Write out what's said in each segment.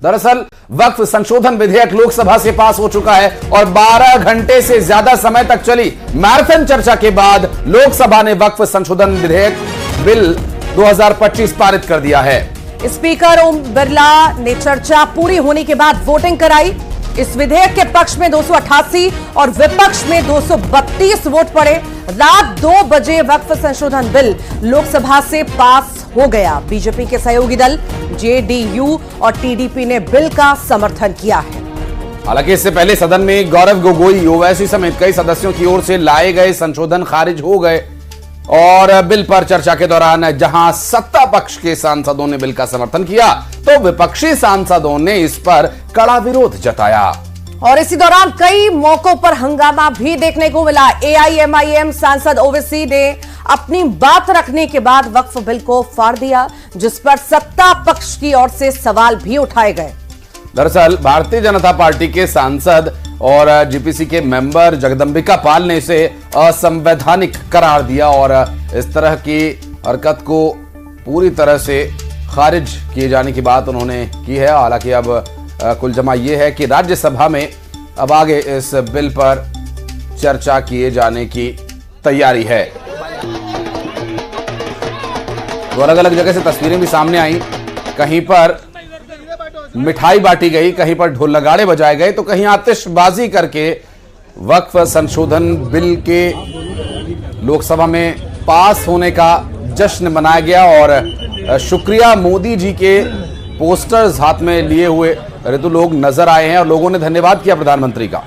दरअसल वक्फ संशोधन विधेयक लोकसभा से पास हो चुका है और 12 घंटे से ज्यादा समय तक चली मैराथन चर्चा के बाद लोकसभा ने वक्फ संशोधन विधेयक बिल 2025 पारित कर दिया है। स्पीकर ओम बिरला ने चर्चा पूरी होने के बाद वोटिंग कराई। इस विधेयक के पक्ष में 288 और विपक्ष में 232 वोट पड़े। रात 2 बजे वक्फ संशोधन बिल लोकसभा से पास हो गया। बीजेपी के सहयोगी दल जेडीयू और टीडीपी ने बिल का समर्थन किया है। हालांकि इससे पहले सदन में गौरव गोगोई, ओवैसी समेत कई सदस्यों की ओर से लाए गए संशोधन खारिज हो गए और बिल पर चर्चा के दौरान जहां सत्ता पक्ष के सांसदों ने बिल का समर्थन किया तो विपक्षी सांसदों ने इस पर कड़ा विरोध जताया। और इसी दौरान कई मौकों पर हंगामा भी देखने को मिला। एआईएमआईएम सांसद ओवैसी ने अपनी बात रखने के बाद वक्फ बिल को फाड़ दिया, जिस पर सत्ता पक्ष की ओर से सवाल भी उठाए गए। दरअसल भारतीय जनता पार्टी के सांसद और जीपीसी के मेंबर जगदंबिका पाल ने इसे असंवैधानिक करार दिया और इस तरह की हरकत को पूरी तरह से खारिज किए जाने की बात उन्होंने की है। हालांकि अब कुल जमा यह है कि राज्यसभा में अब आगे इस बिल पर चर्चा किए जाने की तैयारी है। तो अलग अलग जगह से तस्वीरें भी सामने आई। कहीं पर मिठाई बांटी गई, कहीं पर ढोल नगाड़े बजाए गए तो कहीं आतिशबाजी करके वक्फ संशोधन बिल के लोकसभा में पास होने का जश्न मनाया गया। और शुक्रिया मोदी जी के पोस्टर्स हाथ में लिए हुए ऋतु लोग नजर आए हैं और लोगों ने धन्यवाद किया प्रधानमंत्री का।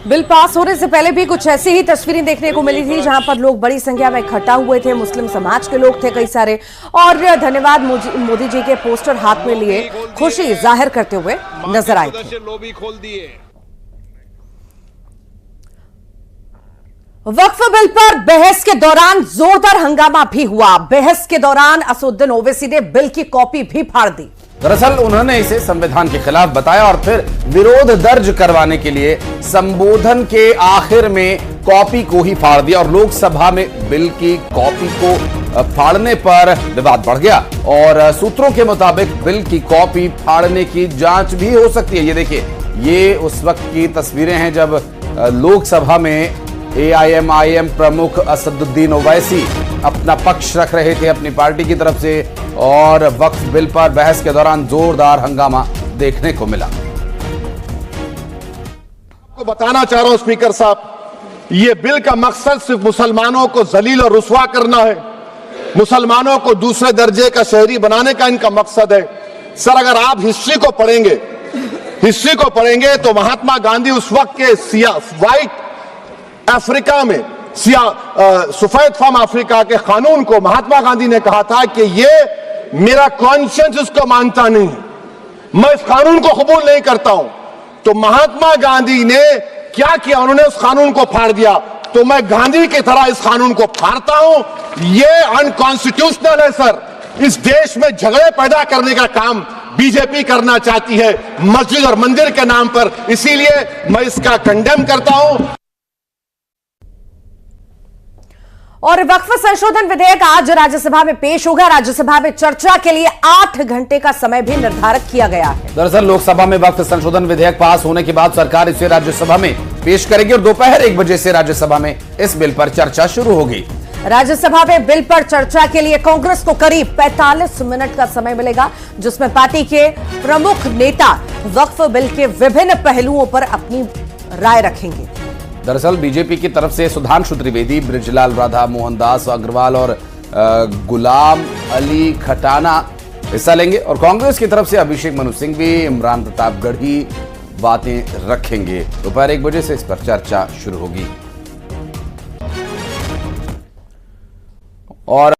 बिल पास होने से पहले भी कुछ ऐसी ही तस्वीरें देखने को मिली थी, जहां पर लोग बड़ी संख्या में इकट्ठा हुए थे। मुस्लिम समाज के लोग थे कई सारे और धन्यवाद मोदी जी के पोस्टर हाथ में लिए खुशी जाहिर करते हुए नजर आए थे। वक्फ बिल पर बहस के दौरान जोरदार हंगामा भी हुआ। बहस के दौरान असदुद्दीन ओवैसी ने बिल की कॉपी भी फाड़ दी। दरअसल उन्होंने इसे संविधान के खिलाफ बताया और फिर विरोध दर्ज करवाने के लिए संबोधन के आखिर में कॉपी को ही फाड़ दिया और लोकसभा में बिल की कॉपी को फाड़ने पर विवाद बढ़ गया। और सूत्रों के मुताबिक बिल की कॉपी फाड़ने की जांच भी हो सकती है। ये देखिए, ये उस वक्त की तस्वीरें हैं जब लोकसभा में एआईएमआईएम प्रमुख असदुद्दीन ओवैसी अपना पक्ष रख रहे थे अपनी पार्टी की तरफ से और वक्फ बिल पर बहस के दौरान जोरदार हंगामा देखने को मिला। आपको बताना चाह रहा हूं स्पीकर साहब, ये बिल का मकसद सिर्फ मुसलमानों को जलील और रुस्वा करना है, मुसलमानों को दूसरे दर्जे का शहरी बनाने का इनका मकसद है। सर, अगर आप हिस्ट्री को पढ़ेंगे तो महात्मा गांधी उस वक्त के व्हाइट अफ्रीका में सफेद फार्म अफ्रीका के कानून को महात्मा गांधी ने कहा था कि ये मेरा कॉन्शियंस इसको मानता नहीं, मैं इस कानून को कबूल नहीं करता हूं। तो महात्मा गांधी ने क्या किया, उन्होंने उस कानून को फाड़ दिया। तो मैं गांधी की तरह इस कानून को फाड़ता हूं। ये अनकॉन्स्टिट्यूशनल है सर। इस देश में झगड़े पैदा करने का काम बीजेपी करना चाहती है मस्जिद और मंदिर के नाम पर, इसीलिए मैं इसका कंडेम करता हूं। और वक्फ संशोधन विधेयक आज राज्यसभा में पेश होगा। राज्यसभा में चर्चा के लिए 8 घंटे का समय भी निर्धारित किया गया है। दरअसल लोकसभा में वक्फ संशोधन विधेयक पास होने के बाद सरकार इसे राज्यसभा में पेश करेगी और दोपहर 1 बजे से राज्यसभा में इस बिल पर चर्चा शुरू होगी। राज्यसभा में बिल पर चर्चा के लिए कांग्रेस को करीब 45 मिनट का समय मिलेगा, जिसमें पार्टी के प्रमुख नेता वक्फ बिल के विभिन्न पहलुओं पर अपनी राय रखेंगे। दरअसल बीजेपी की तरफ से सुधांशु त्रिवेदी, बृजलाल राधा मोहनदास अग्रवाल और गुलाम अली खटाना हिस्सा लेंगे और कांग्रेस की तरफ से अभिषेक मनु सिंघवी, इमरान प्रतापगढ़ी बातें रखेंगे। दोपहर 1 बजे से इस पर चर्चा शुरू होगी। और